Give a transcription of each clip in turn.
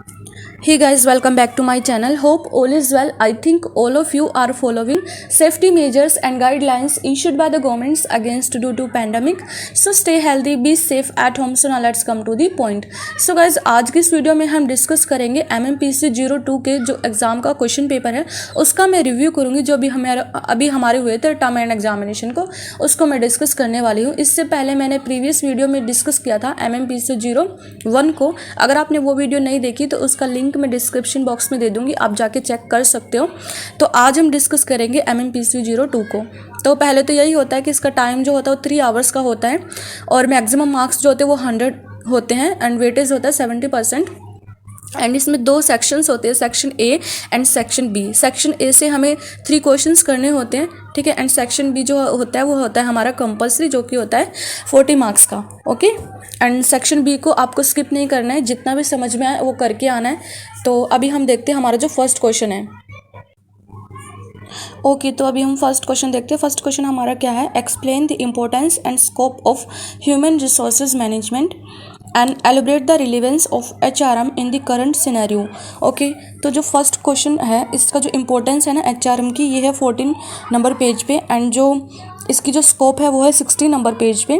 Hey guys, welcome back to my channel. Hope all is well. I think all of you are following safety measures and guidelines issued by the governments against due to pandemic. So stay healthy, be safe at home. So now let's come to the point. So guys, आज की इस video में हम discuss करेंगे MMPC 02 के जो exam का question paper है उसका मैं रिव्यू करूंगी। जो अभी हमारे हुए थे टर्म एंड एग्जामिनेशन को, उसको मैं डिस्कस करने वाली हूँ। इससे पहले मैंने प्रीवियस वीडियो में डिस्कस किया था MMPC 01 को। अगर आपने वो वीडियो नहीं देखी तो उसका लिंक मैं डिस्क्रिप्शन बॉक्स में दे दूंगी, आप जाके चेक कर सकते हो। तो आज हम डिस्कस करेंगे MMPC 02 को। तो पहले तो यही होता है कि इसका टाइम जो होता है वो 3 आवर्स का होता है और मैक्सिमम मार्क्स जो होते हैं वो 100 होते हैं एंड वेटेज होता है 70%। एंड इसमें 2 सेक्शंस होते हैं, section A and section B. Section A से हमें 3 क्वेश्चंस करने होते हैं, ठीक है। एंड सेक्शन बी जो होता है वो होता है हमारा कंपलसरी, जो कि होता है 40 मार्क्स का, ओके। एंड सेक्शन बी को आपको स्किप नहीं करना है, जितना भी समझ में आए वो करके आना है। तो अभी हम देखते हैं हमारा जो फर्स्ट क्वेश्चन है। ओके तो अभी हम फर्स्ट क्वेश्चन देखते हैं। फर्स्ट क्वेश्चन हमारा क्या है, explain the importance and scope of human resources management and एलिब्रेट the relevance of HRM in the current scenario. Okay तो जो फर्स्ट क्वेश्चन है इसका जो इम्पोर्टेंस है ना HRM की, ये है 14 नंबर पेज पे एंड जो इसकी जो स्कोप है वो है 60 नंबर पेज पे।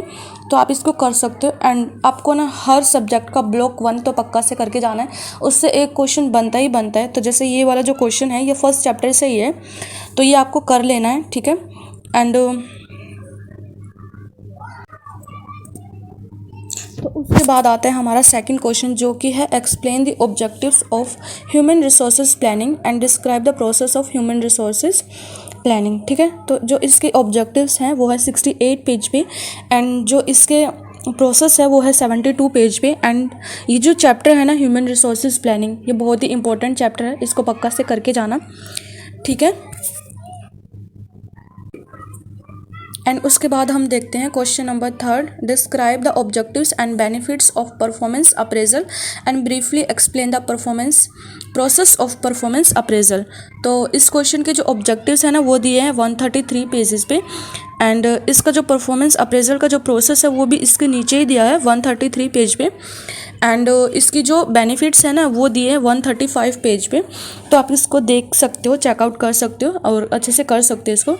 तो आप इसको कर सकते हो एंड आपको ना हर सब्जेक्ट का ब्लॉक 1 तो पक्का से करके जाना है, उससे एक क्वेश्चन बनता ही बनता है। तो जैसे ये वाला जो क्वेश्चन है ये फर्स्ट चैप्टर से ही है, तो ये आपको कर लेना है, ठीक है। एंड तो उसके बाद आता है हमारा सेकंड क्वेश्चन, जो कि है explain the objectives of human resources planning and describe the process of human resources planning, ठीक है। तो जो इसके ऑब्जेक्टिव्स हैं वो है 68 पेज पे एंड जो इसके प्रोसेस है वो है 72 पेज पे। एंड ये जो चैप्टर है ना ह्यूमन रिसोर्सेज प्लानिंग, ये बहुत ही इंपॉर्टेंट चैप्टर है, इसको पक्का से करके जाना, ठीक है। एंड उसके बाद हम देखते हैं question number 3, describe the objectives and benefits of performance appraisal and briefly explain the performance process of performance appraisal. तो इस क्वेश्चन के जो ऑब्जेक्टिव्स हैं ना वो दिए हैं 133 पेजेस पे एंड इसका जो परफॉर्मेंस अप्रेजल का जो प्रोसेस है वो भी इसके नीचे ही दिया है 133 पेज पे एंड इसकी जो बेनिफिट्स है ना वो दिए हैं 135 पेज पे। तो आप इसको देख सकते हो, चेकआउट कर सकते हो और अच्छे से कर सकते हो इसको।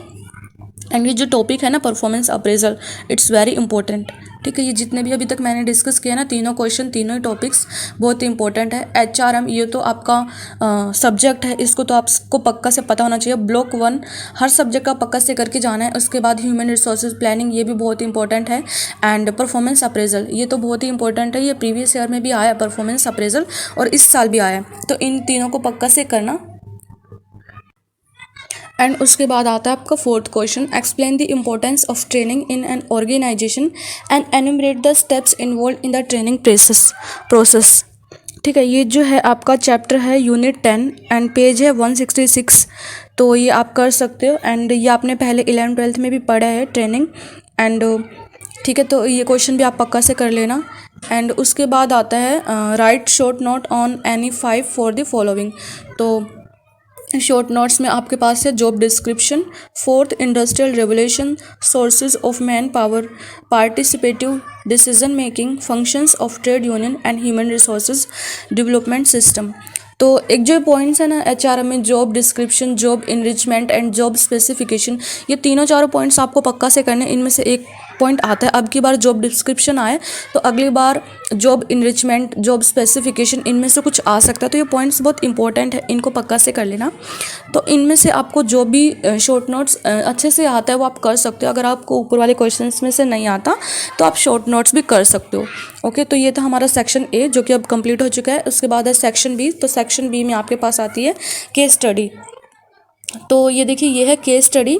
एंड ये जो टॉपिक है ना performance appraisal, it's very important, ठीक है। ये जितने भी अभी तक मैंने डिस्कस किया ना, तीनों क्वेश्चन तीनों ही टॉपिक्स बहुत इंपॉर्टेंट है। HRM ये तो आपका सब्जेक्ट है, इसको तो आपको पक्का से पता होना चाहिए। ब्लॉक 1 हर सब्जेक्ट का पक्का से करके जाना है। उसके बाद ह्यूमन रिसोर्सेज प्लानिंग, ये भी बहुत इंपॉर्टेंट है। एंड परफॉर्मेंस अप्रेजल ये तो बहुत ही इंपॉर्टेंट है, ये प्रीवियस ईयर में भी आया परफॉर्मेंस अप्रेजल और इस साल भी आया, तो इन तीनों को पक्का से करना। एंड उसके बाद आता है आपका fourth question, explain the importance of training in an organisation and enumerate the steps involve in the training process, ठीक है। ये जो है आपका चैप्टर है यूनिट 10 एंड पेज है 166। तो ये आप कर सकते हो एंड ये आपने पहले 11th-12th में भी पढ़ा है ट्रेनिंग एंड ठीक है। तो ये क्वेश्चन भी आप पक्का से कर लेना। एंड उसके बाद आता है right short note on any 5 for the following. तो शॉर्ट नोट्स में आपके पास है job description, fourth industrial revolution, sources of man power, participative decision making, functions of trade union and human resources development system. तो एक जो points है ना HRM में, job description, job enrichment and job specification, ये तीनों चारों पॉइंट्स आपको पक्का से करने। इनमें से एक पॉइंट आता है, अब की बार जॉब डिस्क्रिप्शन आए तो अगली बार जॉब इनरिचमेंट, जॉब स्पेसिफिकेशन, इनमें से कुछ आ सकता है। तो ये पॉइंट्स बहुत इंपॉर्टेंट है, इनको पक्का से कर लेना। तो इनमें से आपको जो भी शॉर्ट नोट्स अच्छे से आता है वो आप कर सकते हो। अगर आपको ऊपर वाले क्वेश्चंस में से नहीं आता तो आप शॉर्ट नोट्स भी कर सकते हो, ओके। तो ये था हमारा सेक्शन ए जो कि अब कंप्लीट हो चुका है। उसके बाद है सेक्शन बी। तो सेक्शन बी में आपके पास आती है केस स्टडी। तो ये देखिए, ये है केस स्टडी।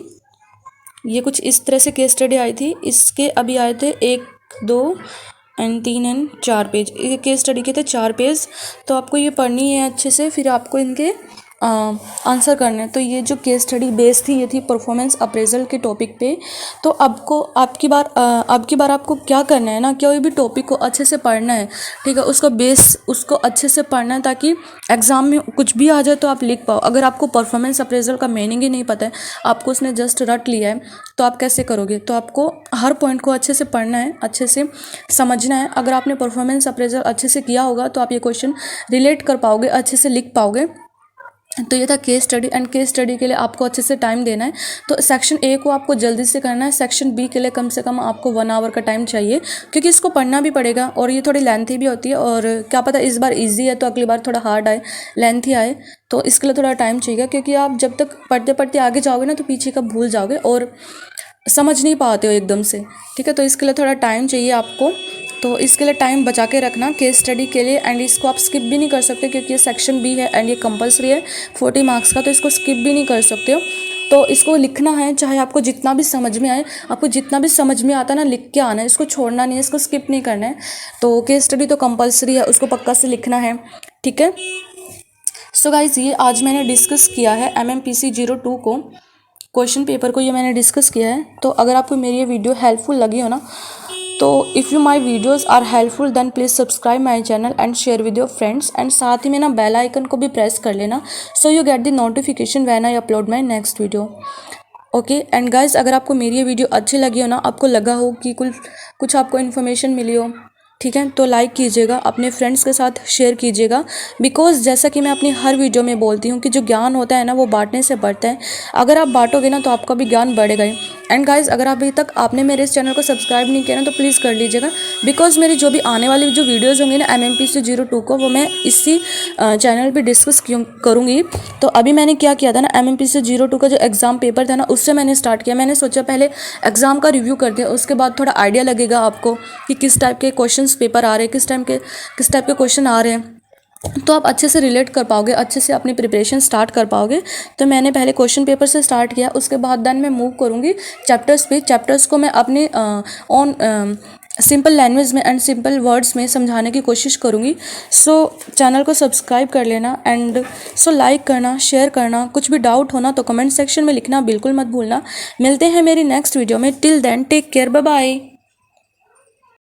ये कुछ इस तरह से केस स्टडी आई थी। इसके अभी आए थे 1, 2 एंड 3 एंड 4 पेज। ये केस स्टडी के थे 4 पेज। तो आपको ये पढ़नी है अच्छे से, फिर आपको इनके आंसर करने। तो ये जो केस स्टडी बेस थी ये थी परफॉर्मेंस अप्रेजल के टॉपिक पे। तो आपको आपकी बार आपको क्या करना है ना, कोई भी टॉपिक को अच्छे से पढ़ना है, ठीक है, उसका बेस उसको अच्छे से पढ़ना है ताकि एग्जाम में कुछ भी आ जाए तो आप लिख पाओ। अगर आपको परफॉर्मेंस अप्रेजल का मीनिंग ही नहीं पता है, आपको उसने जस्ट रट लिया है, तो आप कैसे करोगे। तो आपको हर पॉइंट को अच्छे से पढ़ना है, अच्छे से समझना है। अगर आपने परफॉर्मेंस अप्रेजल अच्छे से किया होगा तो आप ये क्वेश्चन रिलेट कर पाओगे, अच्छे से लिख पाओगे। तो ये था case study, and case study के लिए आपको अच्छे से टाइम देना है। तो सेक्शन ए को आपको जल्दी से करना है, सेक्शन बी के लिए कम से कम आपको 1 आवर का टाइम चाहिए, क्योंकि इसको पढ़ना भी पड़ेगा और ये थोड़ी लेंथी भी होती है। और क्या पता इस बार इजी है तो अगली बार थोड़ा हार्ड आए, लेंथी आए, तो इसके लिए थोड़ा टाइम चाहिए। क्योंकि आप जब तक पढ़ते पढ़ते आगे जाओगे ना तो पीछे का भूल जाओगे और समझ नहीं पाते हो एकदम से, ठीक है। तो इसके लिए थोड़ा टाइम चाहिए आपको, तो इसके लिए टाइम बचा के रखना केस स्टडी के लिए। एंड इसको आप स्किप भी नहीं कर सकते क्योंकि ये सेक्शन बी है एंड ये कंपलसरी है 40 मार्क्स का, तो इसको स्किप भी नहीं कर सकते हो। तो इसको लिखना है, चाहे आपको जितना भी समझ में आए, आपको जितना भी समझ में आता है ना लिख के आना है, इसको छोड़ना नहीं है, इसको स्किप नहीं करना है। तो केस स्टडी तो कंपलसरी है, उसको पक्का से लिखना है, ठीक है। सो गाइज ये आज मैंने डिस्कस किया है MMPC 02 को, क्वेश्चन पेपर को ये मैंने डिस्कस किया है। तो अगर आपको मेरी ये वीडियो हेल्पफुल लगी हो ना, तो if you my videos are helpful then please subscribe my channel and share with your friends. And साथ ही में ना बेल आइकन को भी प्रेस कर लेना, so you get the notification when I upload my next video. Okay and guys अगर आपको मेरी ये वीडियो अच्छी लगी हो ना, आपको लगा हो कि कुछ आपको इन्फॉर्मेशन मिली हो, ठीक है, तो लाइक कीजिएगा, अपने फ्रेंड्स के साथ शेयर कीजिएगा। बिकॉज जैसा कि मैं अपनी हर वीडियो में बोलती हूँ कि जो ज्ञान होता है ना वो बांटने से बढ़ता है। अगर आप बांटोगे ना तो आपका भी ज्ञान बढ़ेगा ही। एंड गाइज अगर अभी तक आपने मेरे इस चैनल को सब्सक्राइब नहीं किया ना तो प्लीज़ कर लीजिएगा। बिकॉज मेरी जो भी आने वाली जो वीडियोज़ होंगी ना MMPC 02 को, वो मैं इसी चैनल पर डिस्कस करूँगी। तो अभी मैंने क्या किया था ना, MMPC 02 का जो एग्ज़ाम पेपर था ना उससे मैंने स्टार्ट किया। मैंने सोचा पहले एग्ज़ाम का रिव्यू करते हैं, उसके बाद थोड़ा आइडिया लगेगा आपको कि किस टाइप के क्वेश्चन पेपर आ रहे हैं, किस टाइप के क्वेश्चन आ रहे हैं, तो आप अच्छे से रिलेट कर पाओगे, अच्छे से अपनी प्रिपरेशन स्टार्ट कर पाओगे। तो मैंने पहले क्वेश्चन पेपर से स्टार्ट किया, उसके बाद देन मैं मूव करूँगी चैप्टर्स पे। चैप्टर्स को मैं अपने ऑन सिंपल लैंग्वेज में एंड सिंपल वर्ड्स में समझाने की कोशिश करूँगी। सो चैनल को सब्सक्राइब कर लेना एंड सो लाइक करना, शेयर करना। कुछ भी डाउट होना तो कमेंट सेक्शन में लिखना बिल्कुल मत भूलना। मिलते हैं मेरी नेक्स्ट वीडियो में, till then take care, bye bye.